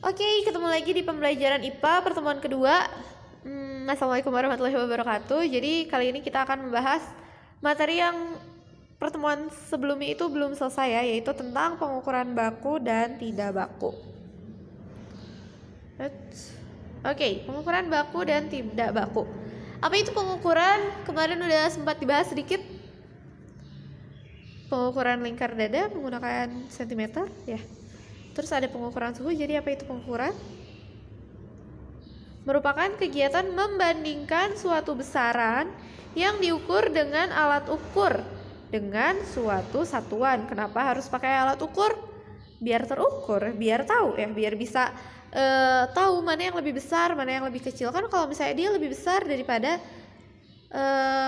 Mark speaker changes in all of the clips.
Speaker 1: Oke, ketemu lagi di pembelajaran IPA pertemuan kedua. Assalamualaikum warahmatullahi wabarakatuh. Jadi kali ini kita akan membahas materi yang pertemuan sebelumnya itu belum selesai ya, yaitu tentang pengukuran baku dan tidak baku. Oke, pengukuran baku dan tidak baku. Apa itu pengukuran? Kemarin udah sempat dibahas sedikit. Pengukuran lingkar dada menggunakan sentimeter ya. Terus ada pengukuran suhu. Jadi apa itu pengukuran? Merupakan kegiatan membandingkan suatu besaran yang diukur dengan alat ukur dengan suatu satuan. Kenapa harus pakai alat ukur? Biar terukur, biar tahu ya, biar bisa tahu mana yang lebih besar, mana yang lebih kecil. Kan kalau misalnya dia lebih besar daripada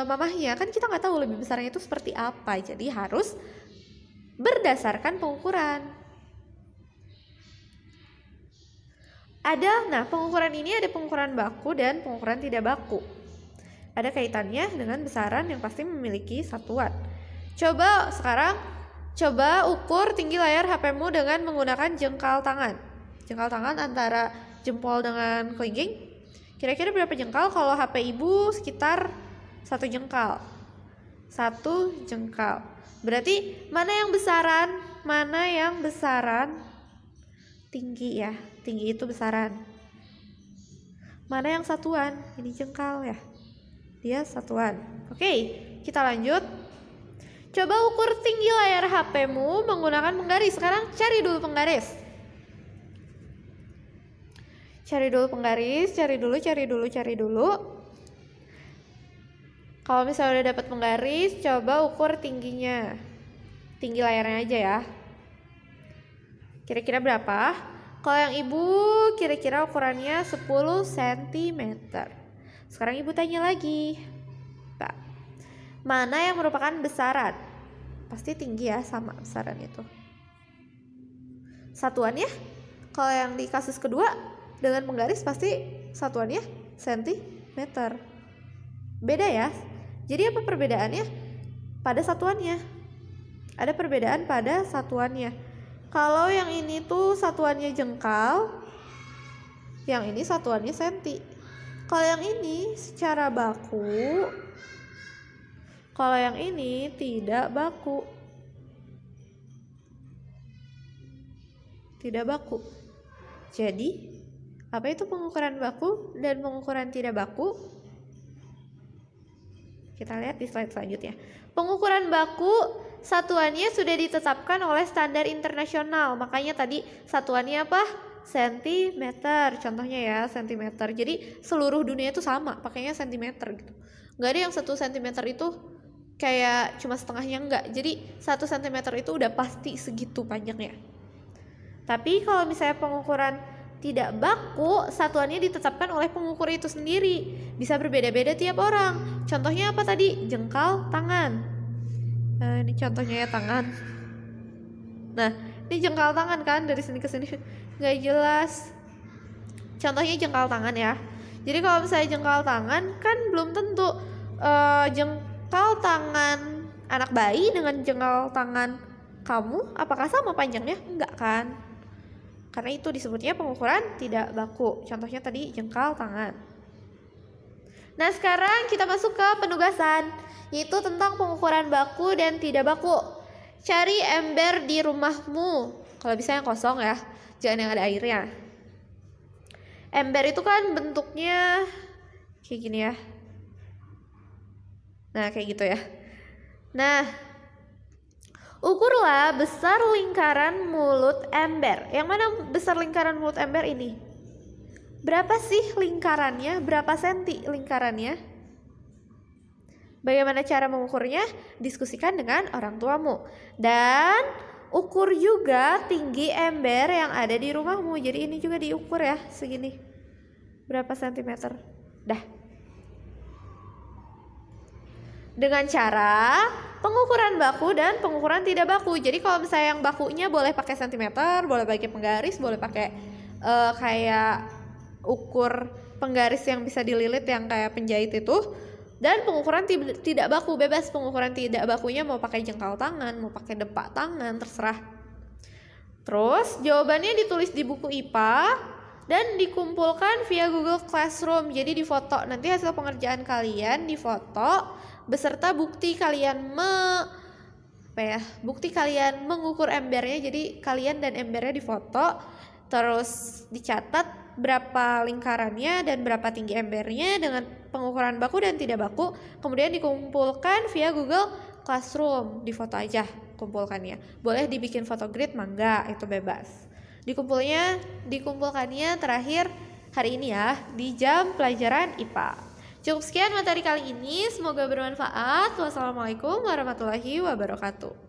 Speaker 1: mamahnya, kan kita nggak tahu lebih besarnya itu seperti apa. Jadi harus berdasarkan pengukuran. Pengukuran ini ada pengukuran baku dan pengukuran tidak baku. Ada kaitannya dengan besaran yang pasti memiliki satuan. Coba ukur tinggi layar HP-mu dengan menggunakan jengkal tangan. Jengkal tangan antara jempol dengan kelingking. Kira-kira berapa jengkal? Kalau HP ibu sekitar 1 jengkal. 1 jengkal. Berarti mana yang besaran? Mana yang besaran? Tinggi ya. Tinggi itu besaran. Mana yang satuan? Ini jengkal ya. Dia satuan. Oke, kita lanjut. Coba ukur tinggi layar HP-mu menggunakan penggaris. Sekarang cari dulu penggaris. Cari dulu. Kalau misalnya udah dapat penggaris, coba ukur tingginya. Tinggi layarnya aja ya. Kira-kira berapa? Kalau yang ibu kira-kira ukurannya 10 cm. Sekarang ibu tanya lagi. Nah, mana yang merupakan besaran? Pasti tinggi ya, sama besaran itu. Satuannya? Kalau yang di kasus kedua dengan penggaris pasti satuannya sentimeter. Beda ya. Jadi apa perbedaannya? Pada satuannya. Ada perbedaan pada satuannya. Kalau yang ini tuh satuannya jengkal, yang ini satuannya senti. Kalau yang ini secara baku, kalau yang ini tidak baku. Tidak baku. Jadi, apa itu pengukuran baku dan pengukuran tidak baku? Kita lihat di slide selanjutnya. Pengukuran baku satuannya sudah ditetapkan oleh standar internasional. Makanya tadi satuannya apa? Sentimeter. Contohnya ya, sentimeter. Jadi seluruh dunia itu sama, pakainya sentimeter gitu. Nggak ada yang 1 sentimeter itu kayak cuma setengahnya, enggak. Jadi 1 sentimeter itu udah pasti segitu panjangnya. Tapi kalau misalnya pengukuran tidak baku, satuannya ditetapkan oleh pengukur itu sendiri. Bisa berbeda-beda tiap orang. Contohnya apa tadi? Jengkal tangan. Nah, ini contohnya ya tangan. Nah, ini jengkal tangan kan, dari sini ke sini nggak jelas. Contohnya jengkal tangan ya. Jadi kalau misalnya jengkal tangan kan belum tentu jengkal tangan anak bayi dengan jengkal tangan kamu apakah sama panjangnya? Enggak kan? Karena itu disebutnya pengukuran tidak baku. Contohnya tadi jengkal tangan. Nah, sekarang kita masuk ke penugasan, yaitu tentang pengukuran baku dan tidak baku. Cari ember di rumahmu. Kalau bisa yang kosong ya, jangan yang ada airnya. Ember itu kan bentuknya kayak gini ya. Nah, kayak gitu ya. Nah, ukurlah besar lingkaran mulut ember. Yang mana besar lingkaran mulut ember ini? Berapa sih lingkarannya? Berapa senti lingkarannya? Bagaimana cara mengukurnya? Diskusikan dengan orang tuamu. Dan ukur juga tinggi ember yang ada di rumahmu. Jadi ini juga diukur ya, segini. Berapa sentimeter? Dah. Dengan cara pengukuran baku dan pengukuran tidak baku. Jadi kalau misalnya yang bakunya boleh pakai sentimeter, boleh pakai penggaris, boleh pakai kayak ukur penggaris yang bisa dililit yang kayak penjahit itu. Dan pengukuran tidak baku, bebas. Pengukuran tidak bakunya mau pakai jengkal tangan, mau pakai depak tangan, terserah. Terus jawabannya ditulis di buku IPA dan dikumpulkan via Google Classroom. Jadi difoto, nanti hasil pengerjaan kalian difoto beserta bukti kalian bukti kalian mengukur embernya. Jadi kalian dan embernya difoto, terus dicatat berapa lingkarannya dan berapa tinggi embernya dengan pengukuran baku dan tidak baku. Kemudian dikumpulkan via Google Classroom, difoto aja kumpulkannya. Boleh dibikin foto grid mangga, itu bebas. Dikumpulkannya terakhir hari ini ya, di jam pelajaran IPA. Cukup sekian materi kali ini, semoga bermanfaat. Wassalamualaikum warahmatullahi wabarakatuh.